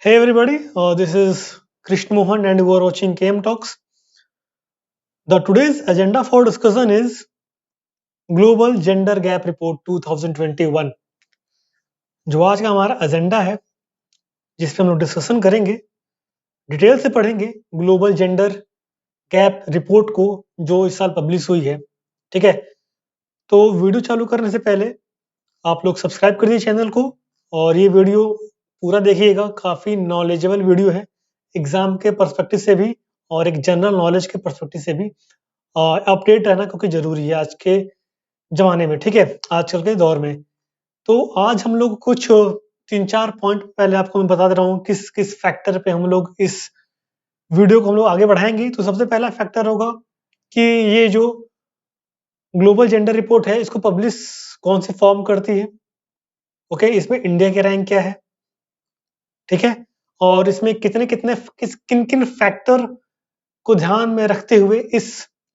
Hey everybody, this is Krishna Mohan and you are watching KM Talks. The today's agenda for discussion is Global Gender Gap Report 2021. जो आज का हमारा agenda है जिस पे हम लोग डिस्कशन करेंगे, डिटेल से पढ़ेंगे ग्लोबल जेंडर गैप रिपोर्ट को जो इस साल पब्लिश हुई है। ठीक है, तो वीडियो चालू करने से पहले आप लोग सब्सक्राइब कर दीजिए चैनल को और ये वीडियो पूरा देखिएगा, काफ़ी नॉलेजेबल वीडियो है एग्जाम के पर्सपेक्टिव से भी और एक जनरल नॉलेज के पर्सपेक्टिव से भी। अपडेट रहना क्योंकि जरूरी है आज के जमाने में, ठीक है, आजकल के दौर में। तो आज हम लोग कुछ 3-4 पॉइंट पहले आपको मैं बता दे रहा हूँ किस किस फैक्टर पे हम लोग इस वीडियो को हम लोग आगे बढ़ाएंगे। तो सबसे पहला फैक्टर होगा कि ये जो ग्लोबल जेंडर रिपोर्ट है इसको पब्लिश कौन सी फॉर्म करती है। ओके, इसमें इंडिया की रैंक क्या है, ठीक है, और इसमें कितने कितने किन किन फैक्टर को ध्यान में रखते हुए इस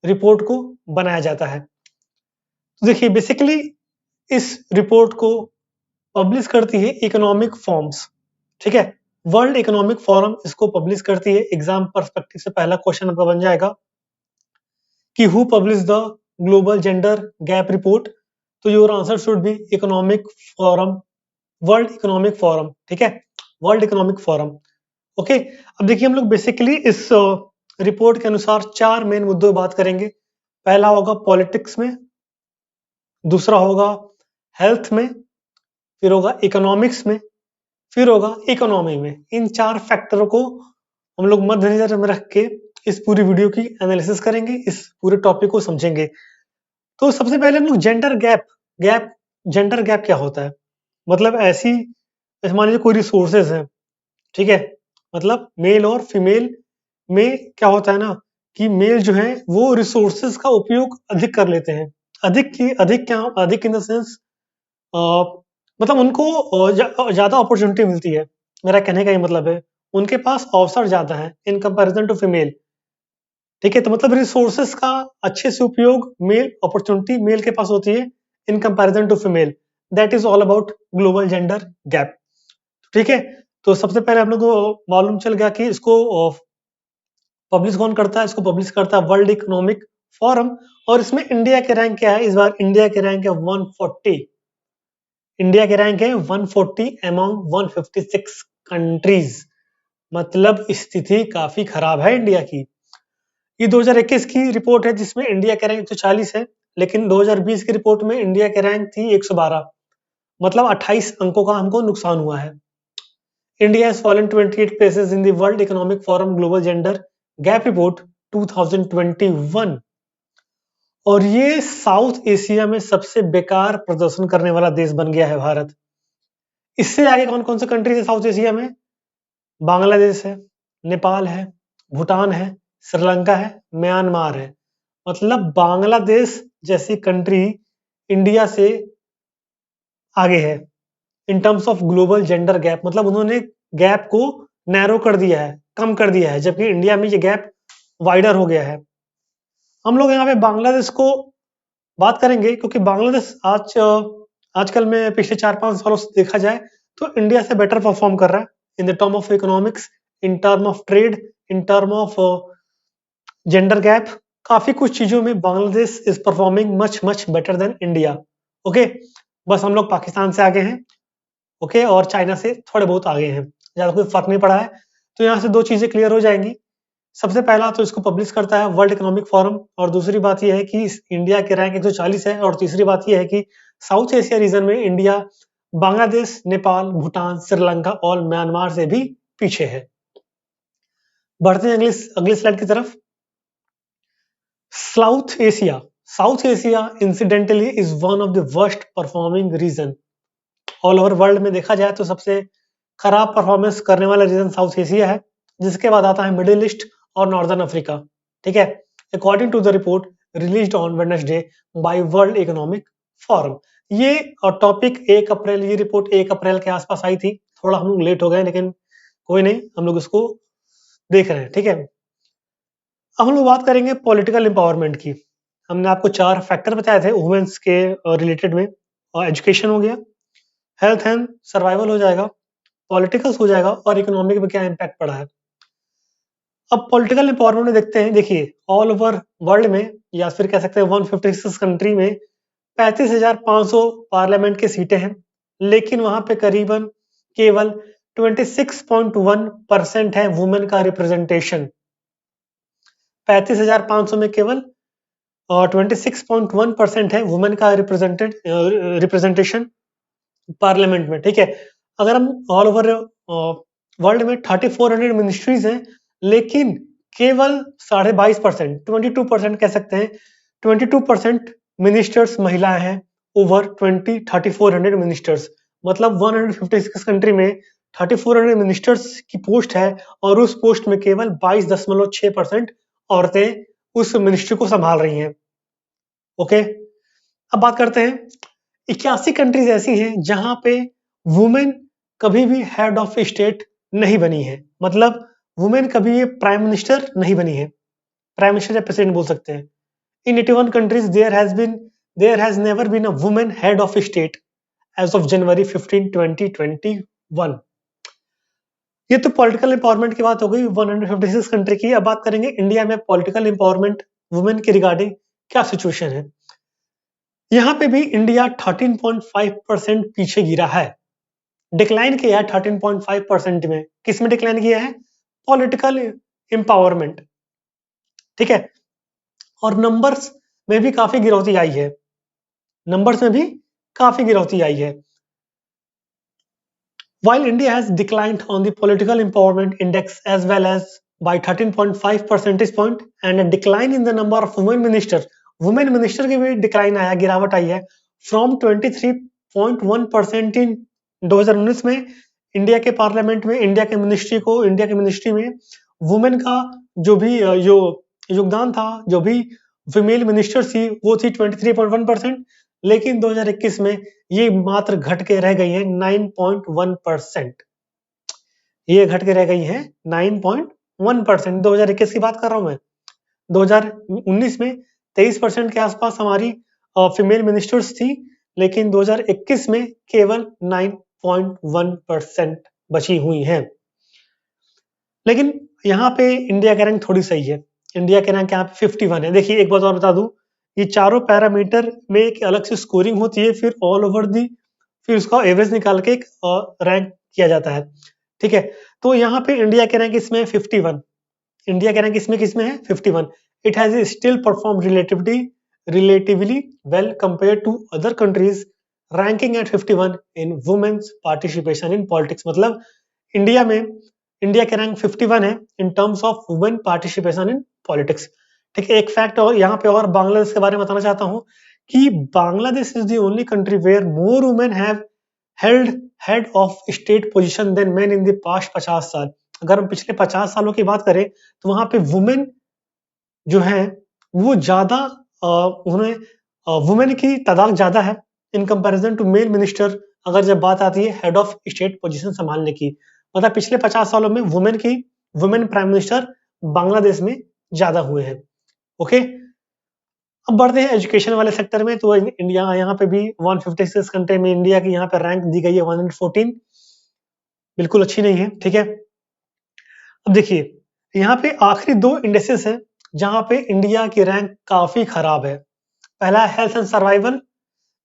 रिपोर्ट को बनाया जाता है। तो देखिए, बेसिकली इस रिपोर्ट को पब्लिश करती है इकोनॉमिक फॉर्म्स, ठीक है, वर्ल्ड इकोनॉमिक फोरम इसको पब्लिश करती है। एग्जाम पर्सपेक्टिव से पहला क्वेश्चन आपका बन जाएगा कि who publish the global gender gap report. तो your answer should be economic forum, world economic forum, ठीक है, वर्ल्ड इकोनॉमिक फोरम। ओके, अब देखिए हम लोग बेसिकली इस रिपोर्ट के अनुसार 4 मेन मुद्दों पर बात करेंगे। पहला होगा पॉलिटिक्स में, दूसरा होगा हेल्थ में, फिर होगा इकोनॉमिक्स में, फिर होगा इकोनॉमी में। इन 4 फैक्टरों को हम लोग मध्य नजर में रख के इस पूरी वीडियो की एनालिसिस करेंगे, इस पूरे टॉपिक को समझेंगे। तो सबसे पहले हम लोग जेंडर गैप क्या होता है। मतलब ऐसी मान लीजिए कोई रिसोर्सेज है, ठीक है, मतलब मेल और फीमेल में क्या होता है ना कि मेल जो है वो रिसोर्सेज का उपयोग अधिक कर लेते हैं। अधिक इन द सेंस मतलब उनको ज्यादा अपॉर्चुनिटी मिलती है। मेरा कहने का ये मतलब है उनके पास अवसर ज्यादा है इन कंपैरिजन टू फीमेल, ठीक है। तो मतलब रिसोर्सेस का अच्छे से उपयोग मेल, अपॉर्चुनिटी मेल के पास होती है in comparison to female. That is all about global gender gap, ठीक है। तो सबसे पहले हम लोग को मालूम चल गया कि इसको पब्लिश कौन करता है। इसको पब्लिश करता है वर्ल्ड इकोनॉमिक फोरम। और इसमें इंडिया के रैंक क्या है, इस बार इंडिया के रैंक है 140। इंडिया के रैंक है 140 अमंग 156 कंट्रीज। मतलब स्थिति काफी खराब है इंडिया की। ये 2021 की रिपोर्ट है जिसमें इंडिया के रैंक 140 है, लेकिन 2020 की रिपोर्ट में इंडिया के रैंक थी 112। मतलब 28 अंकों का हमको नुकसान हुआ है। India has fallen 28 places in the World Economic Forum Global Gender Gap Report 2021। और ये साउथ एशिया में सबसे बेकार प्रदर्शन करने वाला देश बन गया है भारत। इससे आगे कौन कौन से कंट्रीज है साउथ एशिया में? बांग्लादेश है, नेपाल है, भूटान है, श्रीलंका है, म्यांमार है। मतलब बांग्लादेश जैसी कंट्री इंडिया से आगे है in terms of global gender gap. मतलब उन्होंने गैप को नैरो कर दिया है, कम कर दिया है, जबकि इंडिया में ये गैप वाइडर हो गया है। हम लोग यहाँ पे बांग्लादेश को बात करेंगे क्योंकि बांग्लादेश आजकल में पिछले 4-5 सालों से देखा जाए तो इंडिया से बेटर परफॉर्म कर रहा है in the term of economics, in term of trade, in term of gender gap. काफी कुछ चीजों में Bangladesh is performing much much better than India. Okay, बस हम लोग पाकिस्तान से आगे हैं, ओके, और चाइना से थोड़े बहुत आगे हैं, ज्यादा कोई फर्क नहीं पड़ा है। तो यहाँ से 2 चीजें क्लियर हो जाएंगी। सबसे पहला तो इसको पब्लिश करता है वर्ल्ड इकोनॉमिक फोरम, और दूसरी बात यह है कि इंडिया के रैंक 140 है, और तीसरी बात यह है कि साउथ एशिया रीजन में इंडिया बांग्लादेश, नेपाल, भूटान, श्रीलंका और म्यांमार से भी पीछे है। बढ़ते हैं अगली स्लाइड की तरफ। South Asia incidentally is one of the worst performing region all over world में। देखा जाए तो सबसे खराब परफॉर्मेंस करने वाला रीजन साउथ एशिया है, जिसके बाद आता है मिडिल ईस्ट और नॉर्दर्न अफ्रीका, ठीक है, according to the report released on Wednesday by World economic Forum. ये टॉपिक 1 अप्रैल, ये रिपोर्ट 1 अप्रैल के आसपास आई थी। थोड़ा हम लोग लेट हो गए, लेकिन कोई नहीं, हम लोग इसको देख रहे हैं, ठीक है। अब हम लोग बात करेंगे पॉलिटिकल एम्पावरमेंट की। हमने आपको 4 फैक्टर बताए थे वुमेन्स के रिलेटेड में, और एजुकेशन हो गया, हेल्थ एंड सर्वाइवल हो जाएगा, पॉलिटिकल्स हो जाएगा और इकोनॉमिक पे क्या इम्पैक्ट पड़ा है। अब पॉलिटिकल एम्पावरमेंट में देखते हैं, देखिए ऑल ओवर वर्ल्ड में या फिर कह सकते हैं 156 कंट्री में 35,500 पार्लियामेंट की सीटें हैं, लेकिन वहां पे करीबन केवल 26.1% है वुमेन का रिप्रेजेंटेशन। 35,500 में केवल 26.1% है वुमेन का रिप्रेजेंटेशन पार्लियामेंट में, ठीक है। अगर हम ऑल ओवर वर्ल्ड में 3400 मिनिस्ट्रीज हैं, लेकिन केवल 22.5%, 22% कह सकते हैं, 22% मिनिस्टर्स महिलाएं हैं ओवर 3400 मिनिस्टर्स। मतलब 156 कंट्री में 3400 मिनिस्टर्स की पोस्ट है और उस पोस्ट में केवल 22.6% औरतें उस मिनिस्ट्री को संभाल रही हैं। ओके, अब बात करते हैं 81 कंट्रीज ऐसी हैं जहां पे वुमेन कभी भी हेड ऑफ स्टेट नहीं बनी है। मतलब वुमेन कभी प्राइम मिनिस्टर नहीं बनी है, प्राइम मिनिस्टर या प्रेसिडेंट बोल सकते हैं। In 81 countries there has never been a women head of state as of January 15, 2021। ये तो पॉलिटिकल एम्पावरमेंट की बात हो गई 156 कंट्री की। अब बात करेंगे इंडिया में पॉलिटिकल एम्पावरमेंट वुमेन के रिगार्डिंग क्या सिचुएशन है। यहाँ पे भी इंडिया 13.5% पीछे गिरा है, डिक्लाइन किया है 13.5% में। किस में डिक्लाइन किया है? पॉलिटिकल एम्पावरमेंट, ठीक है। और नंबर्स में भी काफी गिरौती आई है, नंबर्स में भी काफी गिरौती आई है। While India has declined on the political empowerment index as well as by 13.5 percentage point and a decline in the number of women minister की भी डिक्लाइन आया, गिरावट आई है फ्रॉम 23.1% इन 2019 में। इंडिया के पार्लियामेंट में, इंडिया के मिनिस्ट्री में वुमेन का जो भी योगदान था, जो भी फीमेल मिनिस्टर थी वो थी 23.1%, लेकिन 2021 में ये मात्र घट के रह गई है 9.1%। ये घट के रह गई है 9.1%। 2021 की बात कर रहा हूं मैं। 2019 में 23% के आसपास हमारी फीमेल मिनिस्टर्स थी, लेकिन 2021 में केवल 9.1% बची हुई हैं। लेकिन यहाँ पे इंडिया का रैंक थोड़ी सही है, इंडिया के रैंक यहाँ पे 51 है। देखिए एक बात और बता दूं, ये चारों पैरामीटर में एक अलग से स्कोरिंग होती है, फिर ऑल ओवर दी फिर उसका एवरेज निकाल के एक रैंक किया जाता है, ठीक है। तो यहाँ पे इंडिया के रैंक इसमें 51, इंडिया के रैंक इसमें किसमें है? 51। It has still perform relatively well compare to other countries ranking at 51 in women's participation in politics. मतलब इंडिया के रैंक 51 है in terms of women participation in politics, ठीक है। एक फैक्ट और यहाँ पे और बांग्लादेश के बारे में बताना चाहता हूँ कि Bangladesh is the only country where more women have held head of state position than men in the past 50 साल। अगर हम पिछले 50 सालों की बात करें तो वहां पे वुमेन जो है वो ज्यादा, उन्हें वुमेन की तादाद ज्यादा है in comparison to male minister, अगर जब बात आती है हेड ऑफ स्टेट पोजीशन संभालने की। मतलब पिछले 50 सालों में वुमेन प्राइम मिनिस्टर बांग्लादेश में ज्यादा हुए हैं। ओके, अब बढ़ते हैं एजुकेशन वाले सेक्टर में। तो इंडिया यहाँ पे भी 156 कंट्री में इंडिया की यहाँ पे रैंक दी गई है 114, बिल्कुल अच्छी नहीं है, ठीक है। अब देखिए यहाँ पे आखिरी दो इंडेक्सेस हैं जहां पे इंडिया की रैंक काफी खराब है। पहला है हेल्थ एंड सर्वाइवल,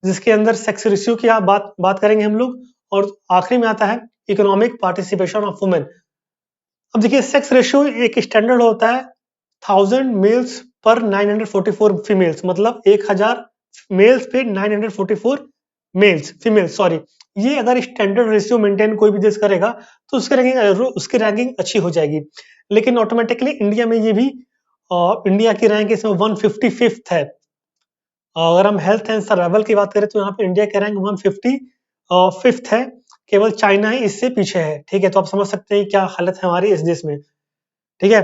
जिसके अंदर सेक्स रेशियो की आप बात करेंगे हम लोग, और आखिरी में आता है इकोनॉमिक पार्टिसिपेशन ऑफ वुमेन। अब देखिए सेक्स रेशियो एक स्टैंडर्ड होता है 1000 मेल्स पर 944 फीमेल्स, मतलब 1000 मेल्स पे 944 फीमेल्स, सॉरी। ये अगर स्टैंडर्ड रेशियो मेंटेन कोई भी देश करेगा तो उसकी रैंकिंग अच्छी हो जाएगी। लेकिन ऑटोमेटिकली इंडिया में ये भी इंडिया की रैंक इसमें 155th है। अगर हम हेल्थ एंड सर्वाइवल की बात करें तो यहाँ पे इंडिया का रैंक 155th है, केवल चाइना ही इससे पीछे है, ठीक है। तो आप समझ सकते हैं क्या हालत है हमारी इस देश में, ठीक है।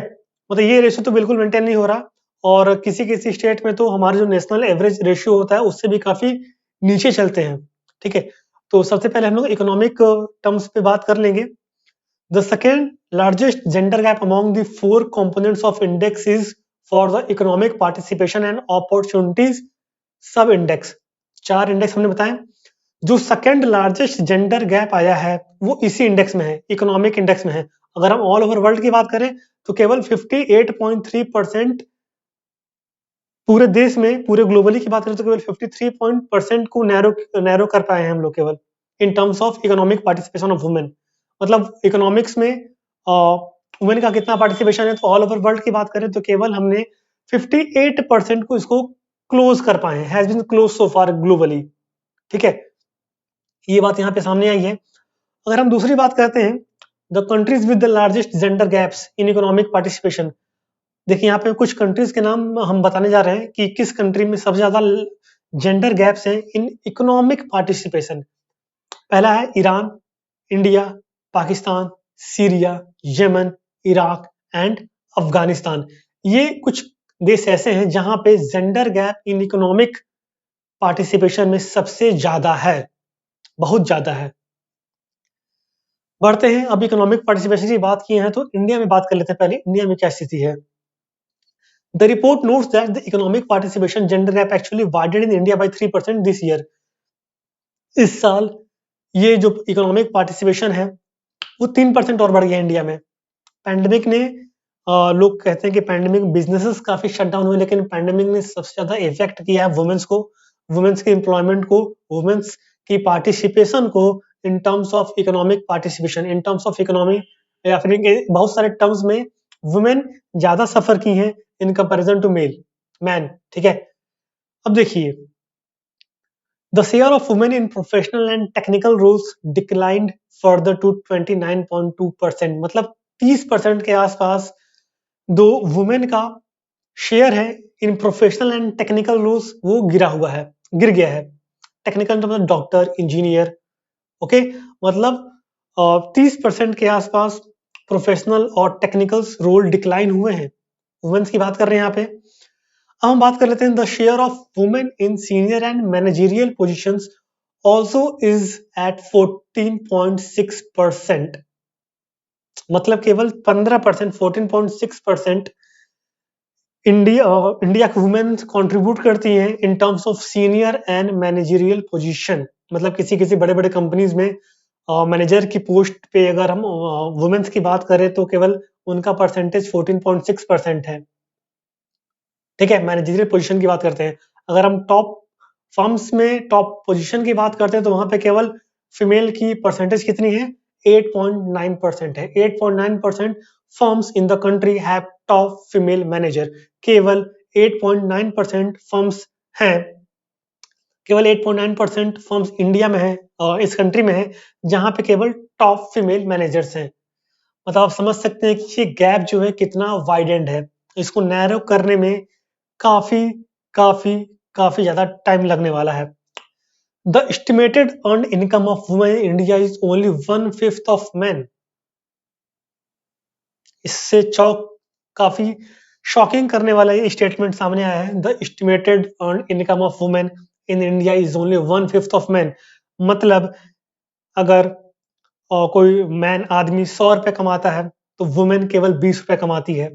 मतलब ये रेशियो तो बिल्कुल मेंटेन नहीं हो रहा, और किसी किसी स्टेट में तो हमारा जो नेशनल एवरेज रेशियो होता है उससे भी काफी नीचे चलते हैं, ठीक है। तो सबसे पहले हम लोग इकोनॉमिक टर्म्स पे बात कर लेंगे। The second largest gender gap among the 4 components of index is for the economic participation and opportunities सब इंडेक्स। 4 इंडेक्स हमने बताए। जो सेकंड लार्जेस्ट जेंडर गैप आया है वो इसी इंडेक्स में है, इकोनॉमिक इंडेक्स में है। अगर हम ऑल ओवर वर्ल्ड की बात करें तो केवल 58.3% पूरे देश में, पूरे ग्लोबली की बात करें तो केवल 53% को नैरो कर पाए हैं हम लोग केवल, इन terms of economic participation of women. मतलब इकोनॉमिक्स में वुमेन का कितना पार्टिसिपेशन है, तो ऑल ओवर वर्ल्ड की बात करें तो केवल हमने 58% को इसको क्लोज कर पाए हैं, has been close so far globally. ठीक है, ये बात यहाँ पे सामने आई है। अगर हम दूसरी बात करते हैं, the countries with the largest gender gaps in economic participation. देखिए यहाँ पे कुछ कंट्रीज के नाम हम बताने जा रहे हैं कि किस कंट्री में सबसे ज्यादा जेंडर गैप्स हैं इन इकोनॉमिक पार्टिसिपेशन। पहला है Iran, India, Pakistan, Syria, Yemen, Iraq and Afghanistan. ये कुछ देश ऐसे हैं जहां पे gender gap in economic participation में सबसे ज्यादा है, बहुत ज्यादा है। बढ़ते हैं, अब इकोनॉमिक पार्टिसिपेशन की बात की है तो इंडिया में बात कर लेते हैं। पहले इंडिया में क्या स्थिति है। The report notes that the economic participation gender gap actually widened in India by 3% this year. इस साल ये जो इकोनॉमिक पार्टिसिपेशन है वो 3% और बढ़ गया इंडिया में। पैंडेमिक ने लोग कहते हैं कि पैंडेमिक बिजनेसेस काफी शट डाउन हुए, लेकिन पैंडेमिक ने सबसे ज्यादा इफेक्ट किया है वुमेन्स को, वुमेन्स के एम्प्लॉयमेंट को, वुमेन्स की पार्टिसिपेशन को इन terms of economic participation, in terms of economy, या फिर बहुत सारे टर्म्स में वुमेन ज्यादा सफर की हैं इन कंपैरिजन टू मैन। ठीक है, अब देखिए, the share of women in professional and technical roles declined further to 29.2%। मतलब 30% के आसपास दो वुमेन का शेयर है in professional and technical roles, वो गिर गया है। टेक्निकल मतलब डॉक्टर, इंजीनियर। ओके, मतलब 30% के आसपास प्रोफेशनल और टेक्निकल रोल डिक्लाइन हुए हैं। वुमेन्स की बात कर रहे हैं यहाँ पे। अब हम बात कर लेते हैं, the share of women in senior and managerial positions also is at 14.6%। मतलब केवल 15%, 14.6% इंडिया की वुमेन कंट्रीब्यूट करती हैं इन terms of senior and managerial position. मतलब किसी किसी बड़े बड़े कंपनीज में मैनेजर की पोस्ट पे अगर हम वुमेन्स की बात करें तो केवल उनका परसेंटेज 14.6% है। ठीक है, मैनेजरियल पोजीशन की बात करते हैं। अगर हम टॉप फर्म्स में टॉप पोजीशन की बात करते हैं तो वहां पे केवल फीमेल की परसेंटेज कितनी है, 8.9% है। 8.9% firms in the country have top female manager. केवल 8.9% फर्म्स हैं, केवल 8.9% फर्म्स इंडिया में है, इस कंट्री में है, जहां पे केवल टॉप फीमेल मैनेजर्स हैं। मतलब आप समझ सकते हैं कि ये गैप जो है कितना वाइडेंड है। इसको नैरो करने में काफी काफी काफी ज्यादा टाइम लगने वाला है। The estimated earn income of women in India is only 1/5 of man. इससे काफी शॉकिंग करने वाला ये स्टेटमेंट सामने आया है। The estimated earn income of women in India is only 1/5 of man. मतलब अगर कोई मैन आदमी 100 रुपए कमाता है तो वुमेन केवल 20 रुपए कमाती है,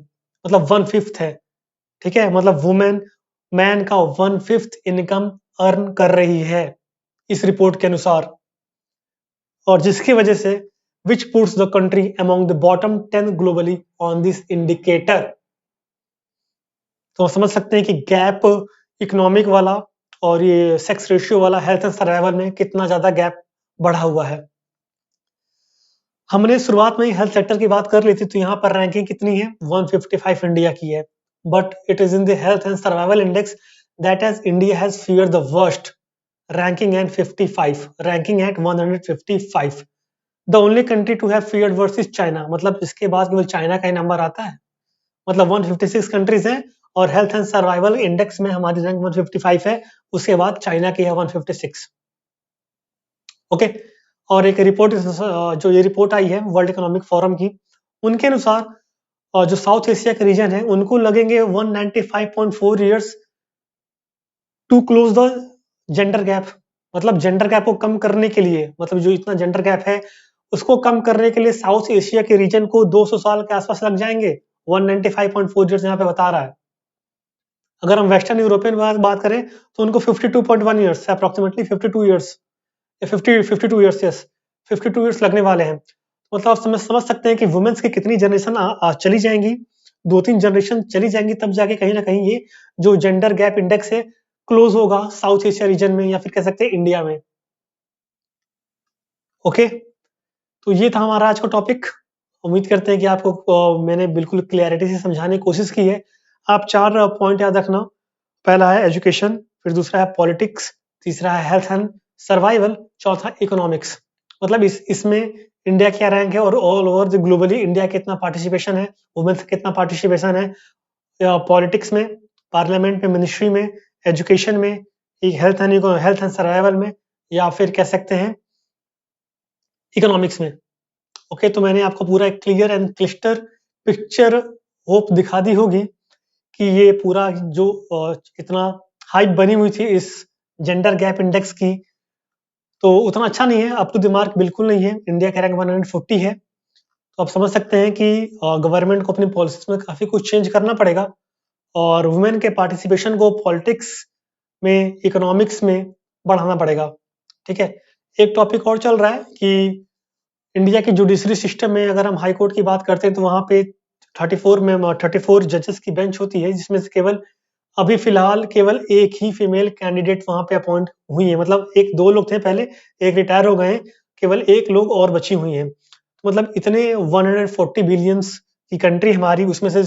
मतलब 1/5 है। ठीक है, मतलब वुमेन मैन का 1/5 इनकम अर्न कर रही है इस रिपोर्ट के अनुसार, और जिसकी वजह से विच puts the country among the bottom 10 globally on this indicator. तो समझ सकते हैं कि गैप इकोनॉमिक वाला और ये सेक्स रेशियो वाला हेल्थ एंड सर्वाइवल में कितना ज्यादा गैप बढ़ा हुआ है। हमने शुरुआत में ही हेल्थ सेक्टर की बात कर ली थी, तो यहाँ पर रैंकिंग कितनी है, 155 इंडिया की है। But it is in the health and survival index that has India has feared the worst, ranking at 55, ranking at 155। The only country to have feared worse is China. मतलब इसके बाद केवल China का ही number आता है। मतलब 156 countries हैं और हेल्थ एंड सर्वाइवल इंडेक्स में हमारी रैंक 155 है, उसके बाद चाइना की है 156। ओके, और एक रिपोर्ट जो ये रिपोर्ट आई है वर्ल्ड इकोनॉमिक फोरम की, उनके अनुसार जो साउथ एशिया के रीजन है उनको लगेंगे 195.4 years to close the gender gap. मतलब जेंडर गैप को कम करने के लिए, मतलब जो इतना जेंडर गैप है उसको कम करने के लिए साउथ एशिया के रीजन को 200 साल के आसपास लग जाएंगे। 195.4 ईयर्स यहाँ पे बता रहा है। अगर हम वेस्टर्न यूरोपियन बात करें तो उनको 52.1 years, approximately 52 years 52 years, yes 52 years लगने वाले हैं। मतलब आप समझ सकते हैं कि वुमेन्स की कितनी जनरेशन चली जाएंगी, 2-3 जनरेशन चली जाएंगी, तब जाके कहीं ना कहीं ये जो जेंडर गैप इंडेक्स है क्लोज होगा साउथ एशिया रीजन में, या फिर कह सकते हैं इंडिया में। ओके, तो ये था हमारा आज का टॉपिक। उम्मीद करते हैं कि आपको मैंने बिल्कुल क्लैरिटी से समझाने की कोशिश की है। आप 4 पॉइंट याद रखना। पहला है एजुकेशन, फिर दूसरा है पॉलिटिक्स, तीसरा है हेल्थ एंड सर्वाइवल, चौथा इकोनॉमिक्स। मतलब इसमें इंडिया क्या रैंक है और all over the globally India कितना पार्टिसिपेशन है, वुमेन्स कितना पार्टिसिपेशन है पॉलिटिक्स में, पार्लियामेंट में, मिनिस्ट्री में, एजुकेशन में, हेल्थ एंड सर्वाइवल में, या फिर कह सकते हैं इकोनॉमिक्स में। ओके, तो मैंने आपको पूरा एक clear and clyster picture hope दिखा दी होगी कि ये पूरा जो इतना हाइप बनी हुई थी इस जेंडर गैप इंडेक्स की, तो उतना अच्छा नहीं है, अप टू द मार्क बिल्कुल नहीं है। इंडिया का रैंक 140 है। तो आप समझ सकते हैं कि गवर्नमेंट को अपनी पॉलिसीज में काफी कुछ चेंज करना पड़ेगा, और वुमेन के पार्टिसिपेशन को पॉलिटिक्स में, इकोनॉमिक्स में बढ़ाना पड़ेगा। ठीक है, एक टॉपिक और चल रहा है कि इंडिया की जुडिशरी सिस्टम में अगर हम हाई कोर्ट की बात करते हैं तो वहां पे 34 जजेस की बेंच होती है, जिसमें से केवल अभी फिलहाल केवल एक ही फीमेल कैंडिडेट वहां पे अपॉइंट हुई है। मतलब एक दो लोग थे पहले, एक रिटायर हो गए हैं, केवल एक लोग और बची हुई हैं। तो मतलब इतने 140 बिलियंस की कंट्री हमारी, उसमें से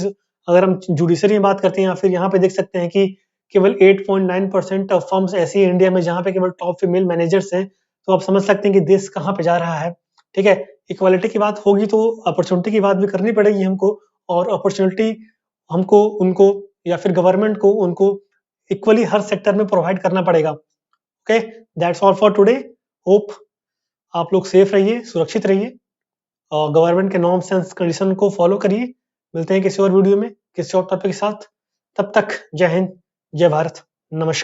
अगर हम जुडिशरी में बात करते हैं, या फिर यहाँ पे देख सकते हैं कि केवल 8.9% ऑफ फर्म्स ऐसी है इंडिया में जहाँ पे केवल टॉप फीमेल मैनेजर्स हैं। तो आप समझ सकते हैं कि देश कहाँ पे जा रहा है। ठीक है, इक्वालिटी की बात होगी तो अपॉर्चुनिटी की बात भी करनी पड़ेगी हमको, और अपॉर्चुनिटी हमको उनको, या फिर गवर्नमेंट को उनको इक्वली हर सेक्टर में प्रोवाइड करना पड़ेगा। Okay, that's all for today. Hope आप लोग सेफ रहिए, सुरक्षित रहिए, और गवर्नमेंट के नॉर्म्स एंड कंडीशन को फॉलो करिए। मिलते हैं किसी और वीडियो में किसी और टॉपिक के साथ। तब तक जय हिंद, जय भारत, नमस्कार।